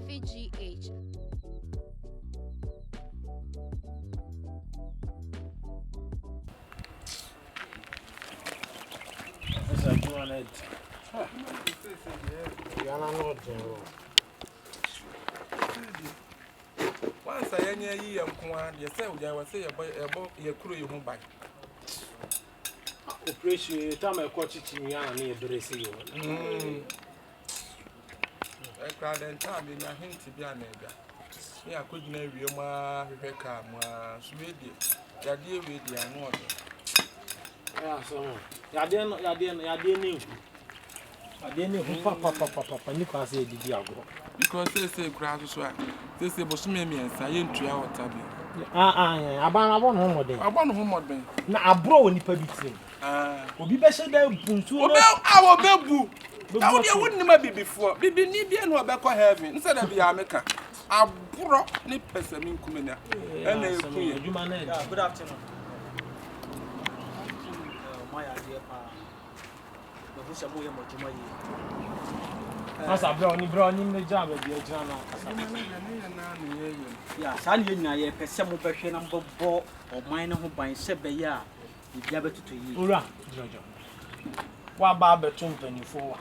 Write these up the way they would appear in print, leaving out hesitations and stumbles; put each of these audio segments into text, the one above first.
EVGH. Once I hear you, you say, I was say about your crew, you home by operation. Time I caught it in Yana near Brazil. I cried and time in your hint to be a neighbor. Yeah, I couldn't know you, ma, Rebecca, Sweden. Your dear with the another. Yeah, so I didn't papa, Nicholas said, did you go? Because they say grass is right. They say, but me and Sayan 3 hours tabby. I want home day. I want home of them. Now I brought any public. Will be better than Puntu. Our babu. Now, you wouldn't never be before. Bibi ni be no back heaven. Instead of be America. I brought ni person in Kumena. And you manage. Good afternoon. My idea, the bush of William Motumay. As I brought in the job of the Jana. Yes, I knew a some person number 4 or minor who by 7 years. You gather to you. Ura, Jojo. What about the 24?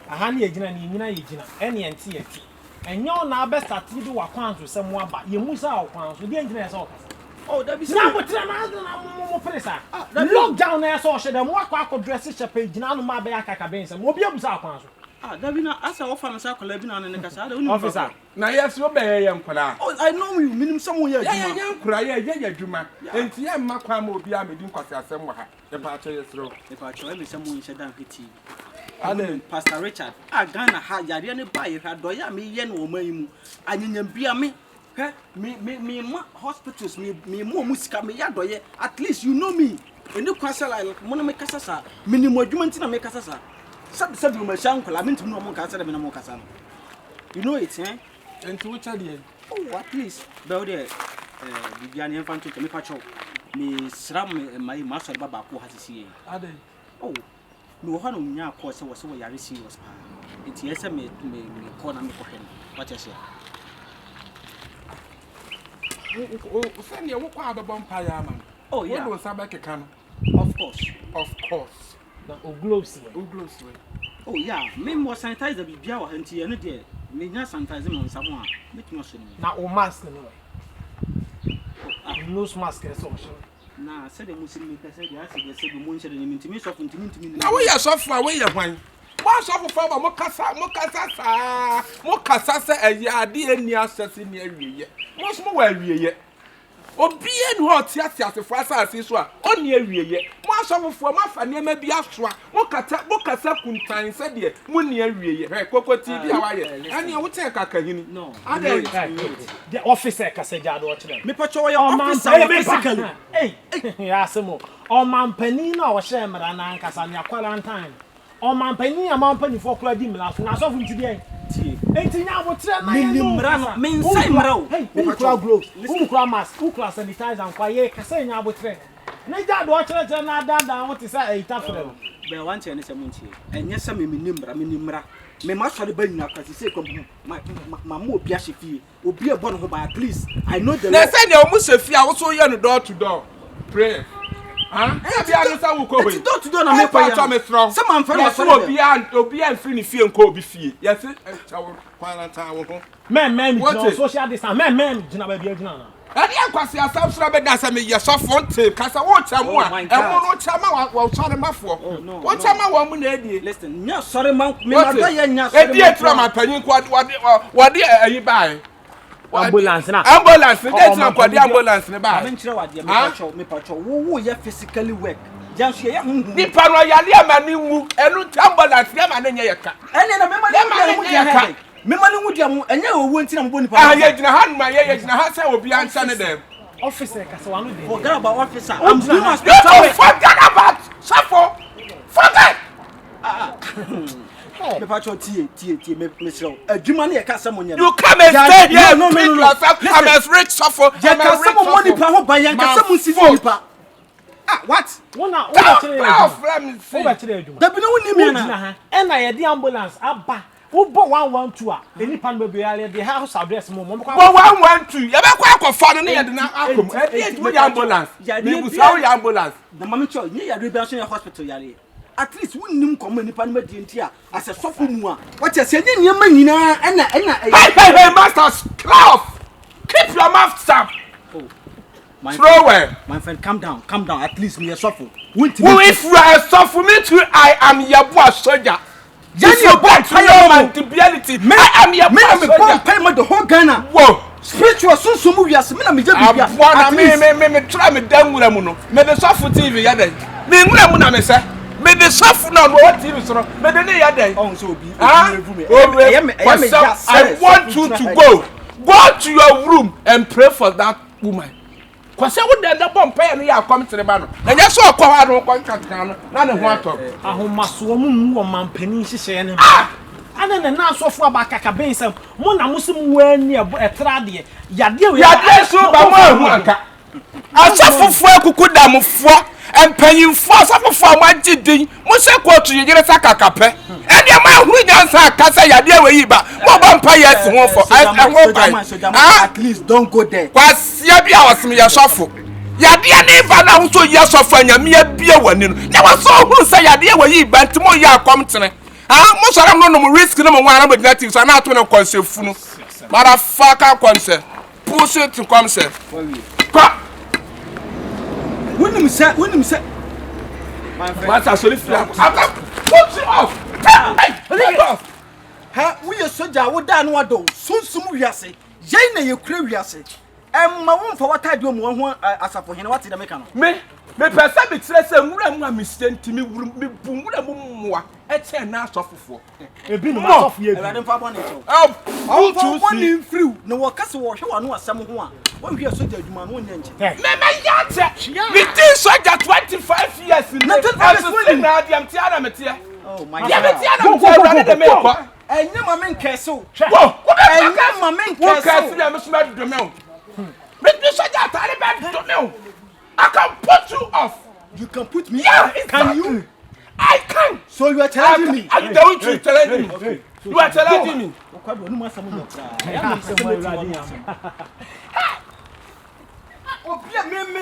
A honey agent and Yina, any and tea. And you're now best at you do a quant with someone, but you must out quants with the engineer's office. Oh, that is now what I'm look down there, so should and walk out dress a page now, my back cabins and will be able to out. Ah, Davina, as I offer myself a living on the Casado officer. Now, yes, you obey young Kula. Oh, I know you mean somewhere. Young Kura, yeah, Juma. And Tia Macam will be a meeting because somewhere. The party is through. If I show me someone said down tea. And then Pastor Richard, I gonna have Yadian buy her doya me yen or me. I didn't be a me. Me, hospitals, me, more musica, me yadoye. At least you know me. In the castle, like Monomecasa, minimum jumentina make us. Some you may sound, I mean to no more castle than no more castle. You know it, eh? And to which I did. Oh, at least, though there, Vivian infant to me patrol. Me sram my master Baba who has a CA. Are they? Oh, no one now course was so very serious. It's yes, I may call me for him. What I say. Send you walk out the vampire man. Oh, yeah. Was a back a can. Of course. Of course. Gloves. Oh, yeah. Me more sanitize the Bibia and tea and a day. Me not sanitize them on someone. Make no shame. Now, oh, mask anyway. Nose mask is social. Now, said the Muslim said, yes, they said the moon said an intimacy of intimacy. Now we are so far away. What's up for Mocasa, a yard near assassin near ye. What's more, ye? Or be in what yes, as a fast as this one, on near ye. What's up for my family, maybe Astra, Mocasa Kuntain said ye, Moon near ye, Coco TV, and you would take a kahini. No, I don't. The officer said, I watch them. Me patrol your man, basically. Hey, yes, more. Or man penina or shame and Ancasania quarantine. Or man penny, a man penny for Claudim last when I saw him today. 18 hours, means same row. Hey, crowd gloves, mask, class sanitize and quiet, Cassania would train. Neither watch it and not down what is a tough for them. But one chance a month, and yes, I mean, Nimra. Me must have been now because he said, my more Biashi fee will be a bon home at least. I know the they said you almost a fear also young door to door. Pray. Huh? Door to door, I make strong. Someone for us will be and free fee and Kobe fee. Yes, quarantine. Men, social distance, men, Jana. I didn't quite see a subscriber that's a me, your soft front tape, because I watch a one, and one chama while trying to for. What time I want me, listen, no, sorry, man, me, dear from my penny, what dear you buy? Ambulance, that's not what the ambulance in the back. Me patrol, who you physically work. Just here, the Paroya Manu, and no ambulance, Yaman in your car. And then a memory. Memani would you and you went in one part. I had my age and I will be answering them. Officer, Caswan, forget about officer. Forget about Suffer. Forget. The patrol tea, Miss Rowe. A Jumani, a Cassamon. You come and say, yeah, no, I'm as rich suffer. Some money power by Yankasamu Sipa. What? One hour, and I had the ambulance. Abba. Ubo 112 any pan baby the house address mo 112 you be kwa fa no na akom e di ambulance me busawo ya ambulance na mama cho nye ya rebiason hospital yare at least wonnim komo nipa no madi ntia as a sofo mu a what you say nye nyama nyina hey master cloth keep your mouth shut. Oh my friend calm down at least me a sofo if you are a sofo me too I am YEBOAH soldier. Just your boy fireman to reality. I am YEBOAH soldier. Pay the whole Ghana. Whoa. Spiritual so so we are me na me je bibia. Me try me dan wura mu no. Me the sofo TV ya den. Me wura mu na me say. Me the sofo na no what TV so no. Me the ne ya den. Oh so obi. I want you to go to your room and pray for that woman. Kwase wo den da bomb pay no ya come tere ba no. Na nya so okwa ha no kontract no na ne ho ato. Ahomaso mu wo mampani hihye ne. Ana na asofo abakaka bensem mo na musim wani etrade yade so ba mo ahu anka. Asofofo akuku damfo empanyimfo asofofo amagidin mo se kotu yigire sakakape. E de ma hu nyansa akasa yade we ba. Mo ba mpa yes ho for. At least don't go there. Kwasia bia wasem ya sofo. Yade ne ba na so ya sofo anyame bia wani no. Na waso hu se yade we ba ntimo ya akomtene. Mo sara no risk no mo wana mo negative so na to no concept no. Motherfucker concept. Push it to concept. When him say my friend what's actually flat. Put it off. Hey, off. Ha we a soldier wo da no ado sunsum wiase. Yen na ye kura wiase. Ma won fa wata de mo ho asafo hene wate de meka no. Me pesa be tire se nwura mu amistenti me bu nwura mu mmoa e che na asofofo ebi no asofu ye e fa bone cho oh tu bone free no wo kase wo hwe wano asem ho a won hwe soja adwuma no nya nche me ya che me tin soja 25 years na 25 years na adi am ti ana mete oh my god ya mete ana mete de me ko enye ma men kese wo enye ma men kese wo kese na me so ma do me o me soja atare be do me o I can put you off. You can put me off? Can you? I can. So you are challenging me? Are you going to challenge me? Okay. You are challenging me.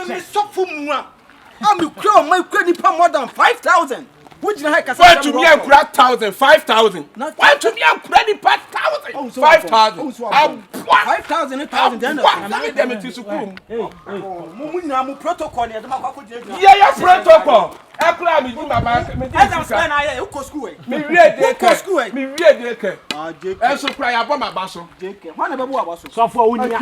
Me stop for more. I'm crowd my credit more than 5,000. Why to me and credit 1,000, 5,000? Why to me and credit 5,000? 5,000. 5,000, 8,000. Them it is school. Hey, protocol. Yeah, protocol. I plan me do my bank. Me school. Me read the I so cry about my basso. One of the so for unya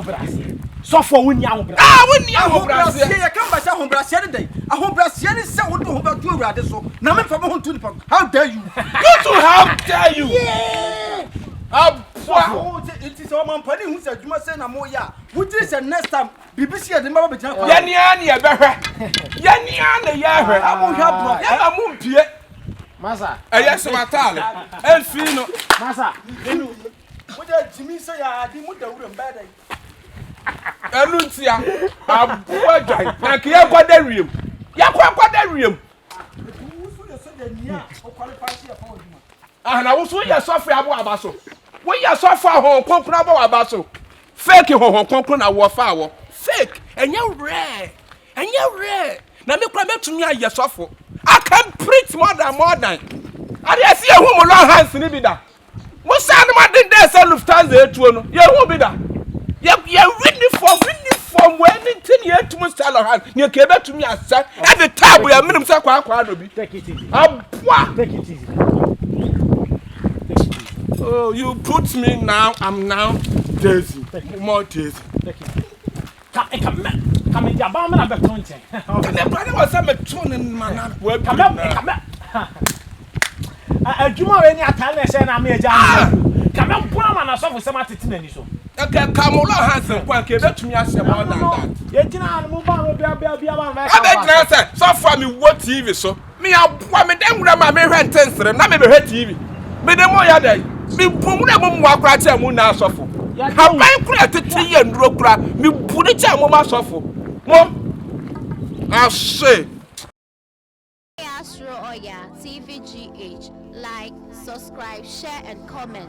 brasi. So for unya brasi. Unya brasi. I come by some brasi day. I hope brasi is so to about you rather so. Now me from home to the how dare you? How dare you? It is all man putting who said you must send a more ya. Which is the next time BBC at the mother. Yani I won't have no Mumpie. Masa. Yes, Matale. El Fino. Masa. What Jimmy say I didn't want to bad. Anuntia. Abuja. Nakia Quadarium. Yakwa Quadarium. And I was with your software about Abaso. When you suffer home, concrete about Abaso. Fake home, concrete a warfare. Fake. And you're rare. Now me come to me your suffer. I can preach more than. I see a woman long hands in it. Most of them didn't dare sell Lufthansa to no. You won't be that. You're winning from when anything you to must tell her. You came back to me and said, at the time we are minimum sacrifice. Take it easy. Take it easy. Oh, you put me now. I'm now Daisy. More Daisy. Come in the bomb and I'm 20. The brother was a tone in my name. Come a Juma any Italian and I'm a jam. Come on, poor man, I saw for some attitude. Okay, Kamola Hansen, one came to me as more than that. Yet, move on, I bet so far me what TV so. Me, I'll put me them grandma, me rent and not maybe her TV. Me the more ya day. Me boom walk right here, moon now suffer. How my created tea and rope, me put it down, mama suffer. Mom, I'll say. Astro or YEBOAH TVGH. Like, subscribe, share, and comment.